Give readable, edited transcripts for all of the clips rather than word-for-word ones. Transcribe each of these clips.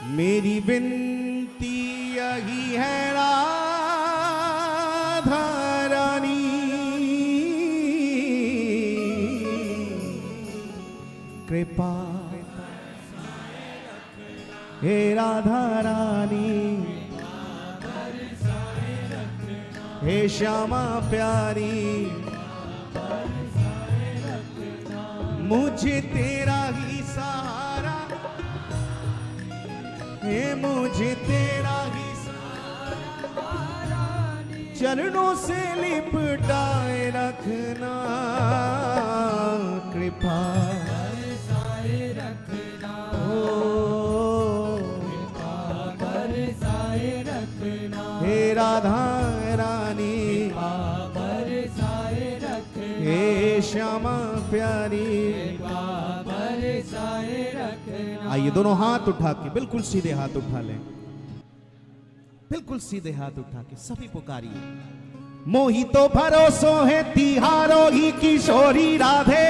मेरी विनती यही है राधा रानी, कृपा हे राधा रानी, हे श्यामा प्यारी, मुझे तेरा ही सहारा, हे मुझे तेरा ही सहारा, चरणों से लिपटाए रखना, कृपा बरसाए रखना, ओ कृपा बरसाए रखना, हे राधा रानी, कृपा बरसाए रखना, हे श्यामा प्यारी, आइए दोनों हाथ उठा के बिल्कुल सीधे हाथ उठा लें, बिल्कुल सीधे हाथ उठा के सभी पुकारिए। मोही तो भरोसो है तिहारो ही किशोरी राधे,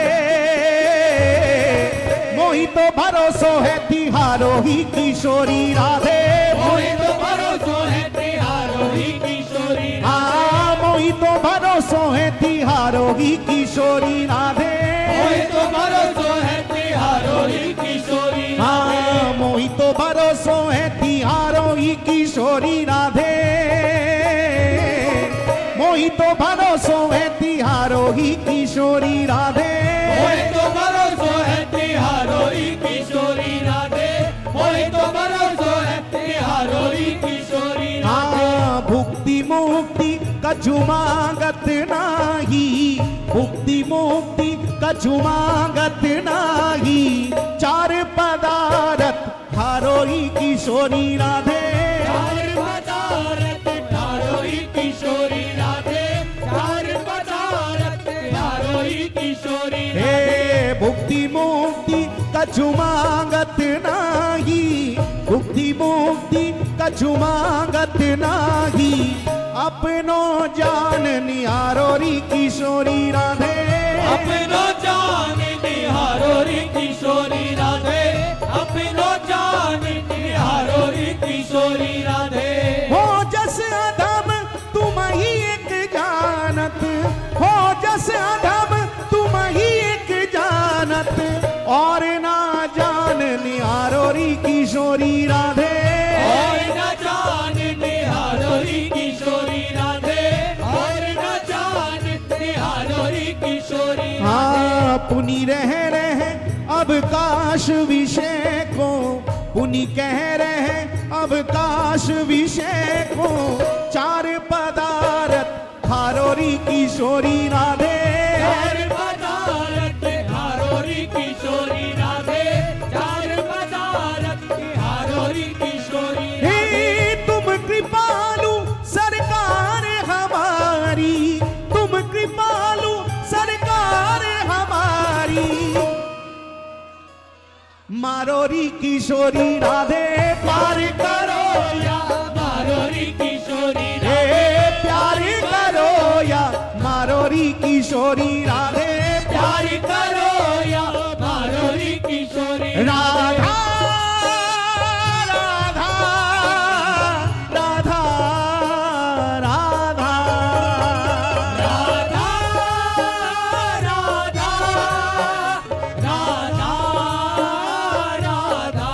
मोही तो भरोसो है तिहारो ही किशोरी राधे, मोही तो भरोसो है तिहारो ही किशोरी राधे, मोही तो भरोसो है तिहारो ही किशोरी राधे, मोही तो भरोसो है तिहारो ही किशोरी राधे, मोही तो भरोसो है तिहारो ही किशोरी राधे, मोही तो भरोसो है तिहारो ही किशोरी राधे, मोही तो भरोसो है तिहारो ही किशोरी राधे, मोही तो भरोसो है तिहारो ही किशोरी राधे, भुक्ति मुक्ति कछु मांगत नाही, भुक्ति मुक्ति कछु मांगत नाही, चार पदारथ ठारो ही किशोरी राधे, चार पदारथ ठारो ही किशोरी राधे, चार पदारथ ठारो ही किशोरी राधे, हे भुक्ति मुक्ति कछु मांगत नाही, भुक्ति मुक्ति कछु मांगत नाही, अपनो जान निहारो री किशोरी राधे, अपनो जान निहारो री किशोरी राधे, अपनो जान निहारो री किशोरी राधे, हो जस अधम तुम ही एक जानत, हो जस अधम तुम ही एक जानत, और ना जान निहारो री किशोरी राधे, और न जान निहारो री किशोरी राधे, और न जान निहारो री किशोरी राधे, पुनि रह रहे अब काश विषय को, पुनि कह रहे अब काश विषय को, चार पदारथ ठारो री किशोरी राधे, चार पदारथ ठारो री किशोरी राधे, चार पदारथ ठारो री किशोरी हे राधे, तुम कृपालु सरकार हमारी, तुम कृपालु सरकार हमारी, मारो री किशोरी राधे, पार करो या मारो री किशोरी हे राधे, प्यार करो या मारो री किशोरी राधे, प्यार करो या मारो री किशोरी राधा राधा राधा राधा राधा राधा राधा राधा,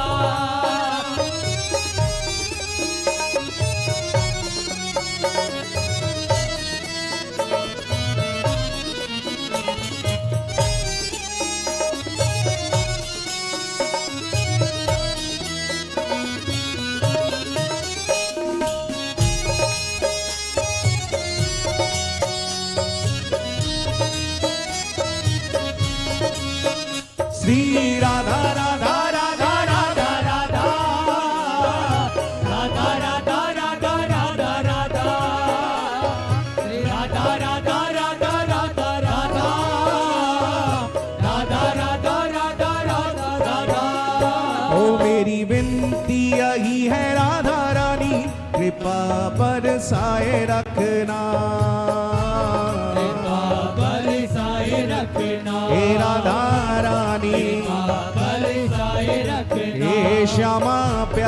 श्री राधा राधा राधा राधा राधा राधा राधा राधा राधा राधा, राधा राधा राधा राधा राधा, राधा राधा राधा राधा राधा, ओ मेरी विनती यही है राधा रानी, कृपा बरसाए रखना, कृपा बरसाए रखना, हे राधा रानी, बरसाए रखना, हे श्यामा प्यारी,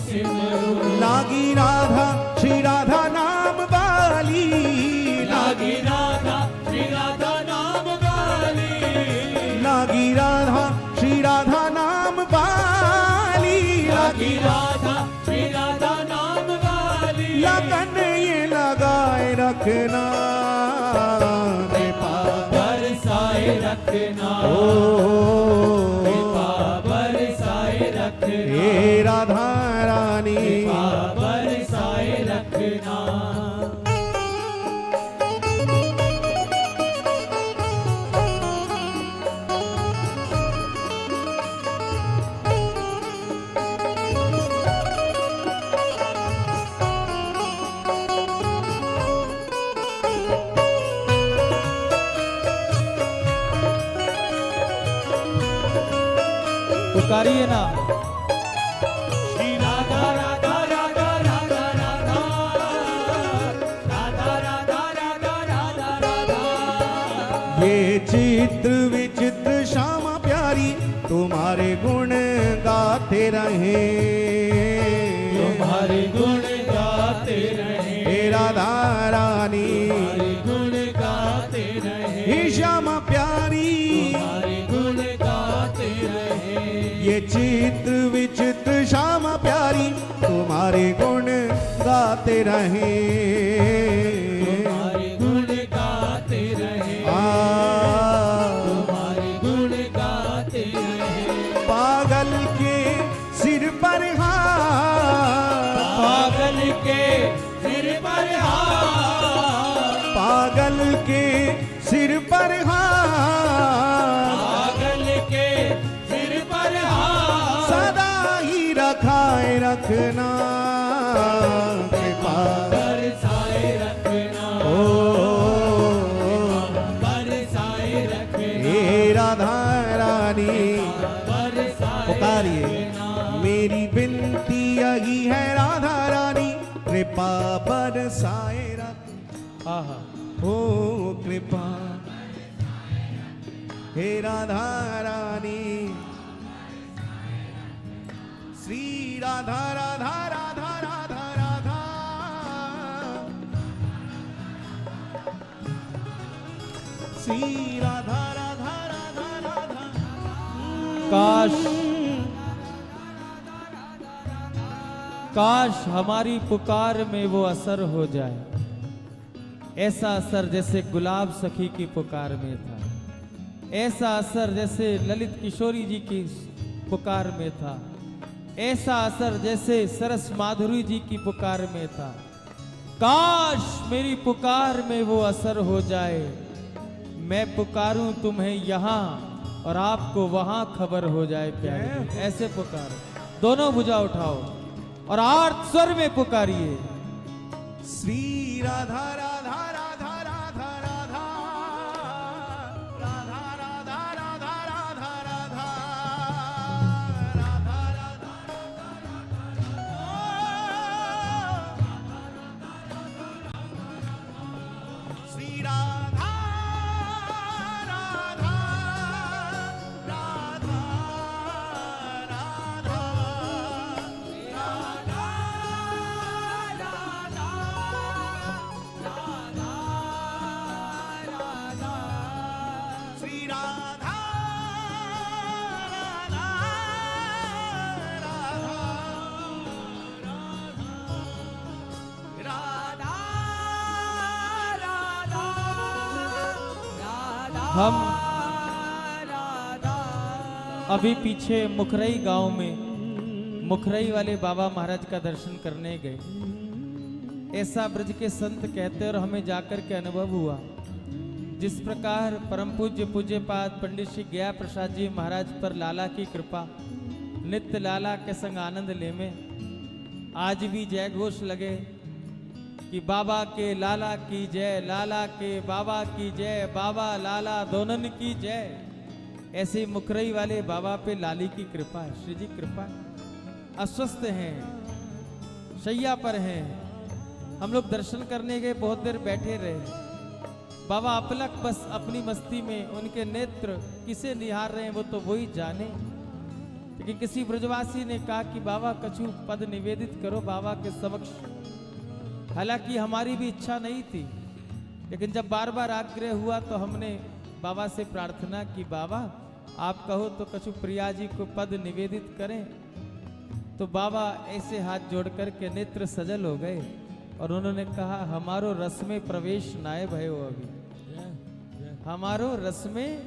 सिमरू लागी राधा श्री राधा नाम वाली, लागी राधा श्री राधा नाम वाली, लागी राधा श्री राधा नाम वाली, लागी राधा श्री राधा नाम वाली, लगन ये लगाए रखना कृपा बरसाए रखना, कृपा बरसाए रखना, हे राधा रानी कृपा बरसाए रखना। पुकारिए ना, श्री राधा राधा राधा राधा राधा, राधा राधा राधा राधा राधा। ये चित्र विचित्र श्यामा प्यारी तुम्हारे गुण गाते रहे, तुम्हारे गुण गाते रहे, हे राधा रानी तुम्हारे गुण गाते रहे, हे श्यामा प्यारी तुम्हारे गुण गाते रहे। ये चित्र विचित्र श्यामा प्यारी तुम्हारे गुण गाते रहे, तुम्हारे गुण गाते रहे, तुम्हारे गुण गाते रहे। पागल के सिर पर हाथ, पागल के सिर पर हाथ, पागल के सिर पर हाथ, पागल के सिर पर हाथ, सदा ही रखाए रखना कृपा बरसाए रखना, बरसाए रखना, हे राधा रानी बरसाए पुकारिए, रखना। मेरी विनती यही है राधा रानी कृपा बरसाए रख, आहा, हो कृपा हे राधा रानी, श्री राधा राधा राधा राधा राधा, श्री राधा राधा राधा राधा। काश हमारी पुकार में वो असर हो जाए, ऐसा असर जैसे गुलाब सखी की पुकार में था, ऐसा असर जैसे ललित किशोरी जी की पुकार में था, ऐसा असर जैसे सरस माधुरी जी की पुकार में था। काश मेरी पुकार में वो असर हो जाए, मैं पुकारूं तुम्हें यहाँ और आपको वहां खबर हो जाए प्यारे। ऐसे पुकारो, दोनों भुजा उठाओ और आर्त स्वर में पुकारिए, श्री राधा राधा राधा राधा राधा, राधा राधा राधा राधा राधा, राधा राधा श्री राधा राधा राधा श्री राधा हम अभी पीछे मुखरई गांव में मुखरई वाले बाबा महाराज का दर्शन करने गए। ऐसा ब्रज के संत कहते और हमें जाकर के अनुभव हुआ। जिस प्रकार परम पूज्य पूज्यपाद पंडित श्री गया प्रसाद जी महाराज पर लाला की कृपा, नित्य लाला के संग आनंद ले में, आज भी जय घोष लगे कि बाबा के लाला की जय, लाला के बाबा की जय, बाबा लाला दोनों की जय। ऐसे मुखरई वाले बाबा पे लाली की कृपा है, श्री जी कृपा है। अस्वस्थ हैं, शैया पर हैं, हम लोग दर्शन करने गए, बहुत देर बैठे रहे। बाबा अपलक बस अपनी मस्ती में, उनके नेत्र किसे निहार रहे हैं वो तो वही जाने। लेकिन किसी ब्रजवासी ने कहा कि बाबा कछु पद निवेदित करो बाबा के समक्ष। हालांकि हमारी भी इच्छा नहीं थी, लेकिन जब बार बार आग्रह हुआ तो हमने बाबा से प्रार्थना की, बाबा आप कहो तो कछु प्रिया जी को पद निवेदित करें। तो बाबा ऐसे हाथ जोड़कर के नेत्र सजल हो गए और उन्होंने कहा, हमारो रस में प्रवेश नाय भयो अभी, हमारो रस में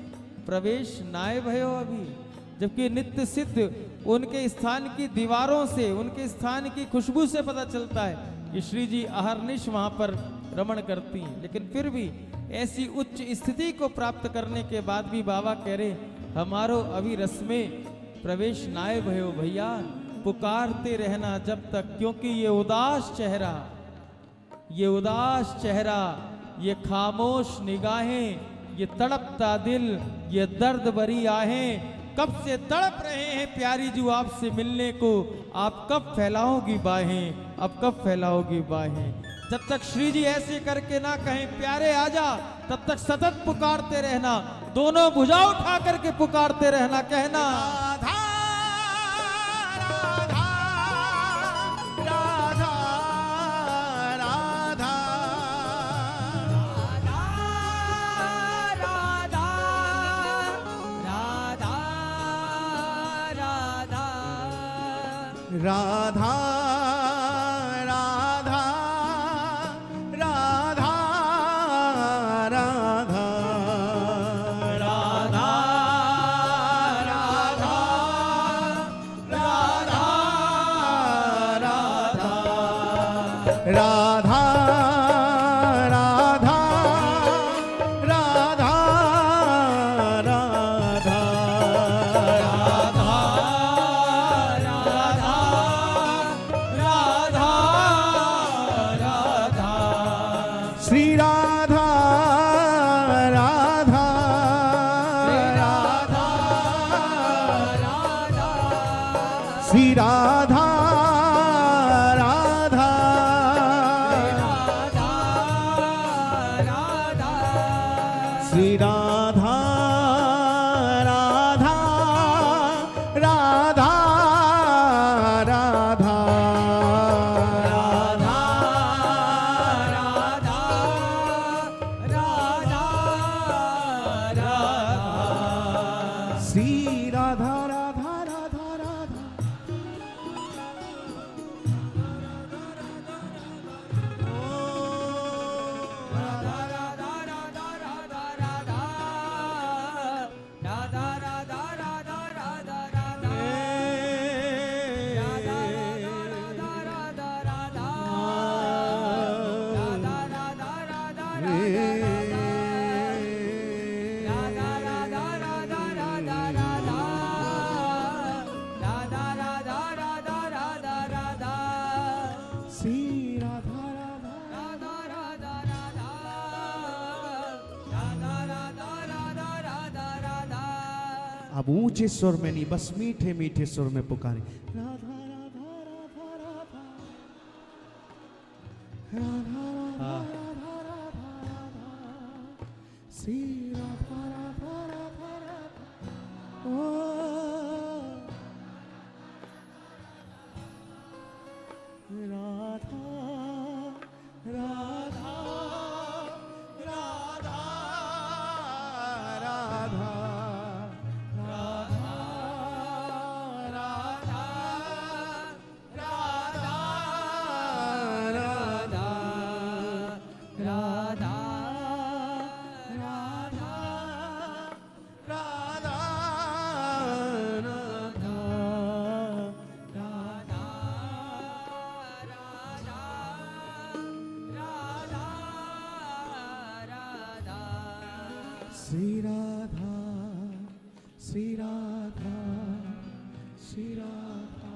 प्रवेश नाय भयो अभी। जबकि नित्य सिद्ध उनके स्थान की दीवारों से, उनके स्थान की खुशबू से पता चलता है कि श्री जी अहरनिश वहां पर रमण करती हैं। लेकिन फिर भी ऐसी उच्च स्थिति को प्राप्त करने के बाद भी बाबा कह रहे, हमारो अभी रस में प्रवेश नाय भयो भैया, पुकारते रहना जब तक, क्योंकि ये उदास चेहरा, ये उदास चेहरा, ये खामोश निगाहें, ये तड़पता दिल, ये दर्द भरी आहें, कब से तड़प रहे हैं प्यारी जी आपसे मिलने को। आप कब फैलाओगी बाहें, अब कब फैलाओगी बाहें। जब तक श्री जी ऐसे करके ना कहें प्यारे आजा, तब तक सतत पुकारते रहना, दोनों भुजा उठा करके पुकारते रहना, कहना राधा राधा राधा राधा राधा राधा राधा राधा राधा राधा राधा राधा राधा राधा श्री राधा राधा राधा श्री राधा राधा श्री राधा राधा राधा राधा श्री राधा राधा राधा राधा श्री राधा राधा। अब ऊंचे स्वर में नहीं, बस मीठे मीठे स्वर में पुकारे, राधा राधा राधा राधा राधा राधा राधा राधा श्री राधा राधा राधा राधा ओ राधा राधा राधा राधा श्री राधा श्री राधा श्री राधा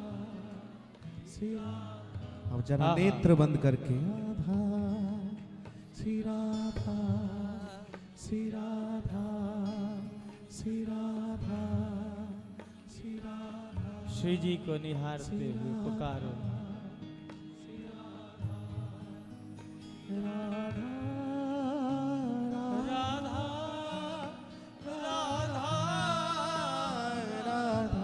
श्री राधा। अब जरा नेत्र बंद करके, राधा श्री राधा श्री राधा श्री राधा श्री राधा। श्री जी को निहारते हुए पुकारो, राधा राधा राधा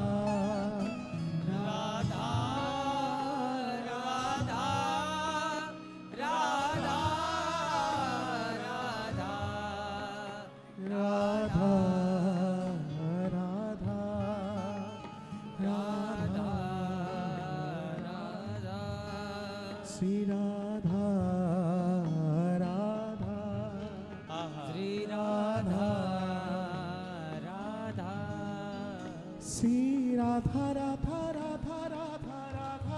श्री राधा राधा श्री राधा राधा श्री राधा राधा राधा राधा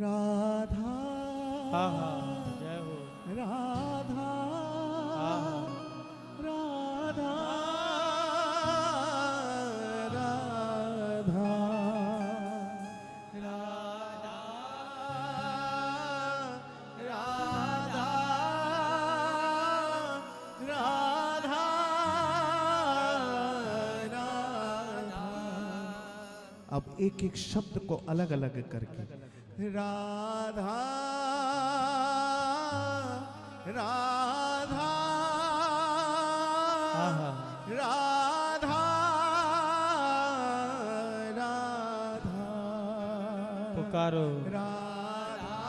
राधा राधा जय हो राधा राधा राधा राधा राधा राधा राधा। अब एक एक शब्द को अलग अलग करके राधा राधा राधा राधा पुकारो राधा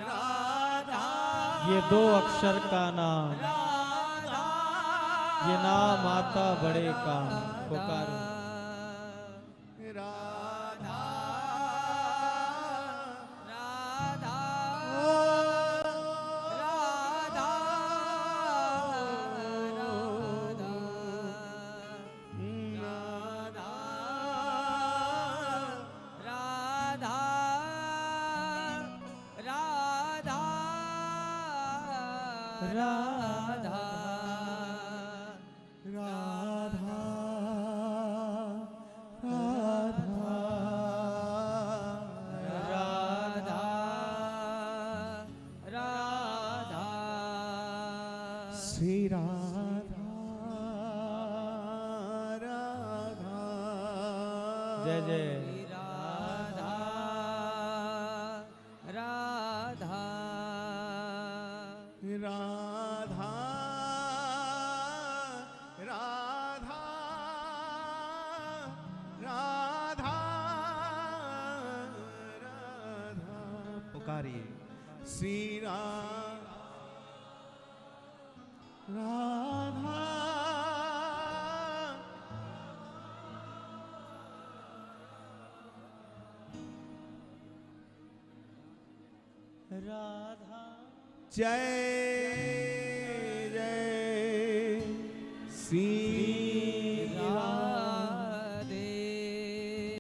राधा। ये दो अक्षर का नाम, ये नाम आता बड़े काम। पुकारो राधा राधा ओ राधा राधा राधा राधा राधा राधा राधा राधा राधा श्री राधा राधा। जय जय राधा राधा राधा राधा राधा राधा। पुकारिए श्री राधा राधा जय जय श्री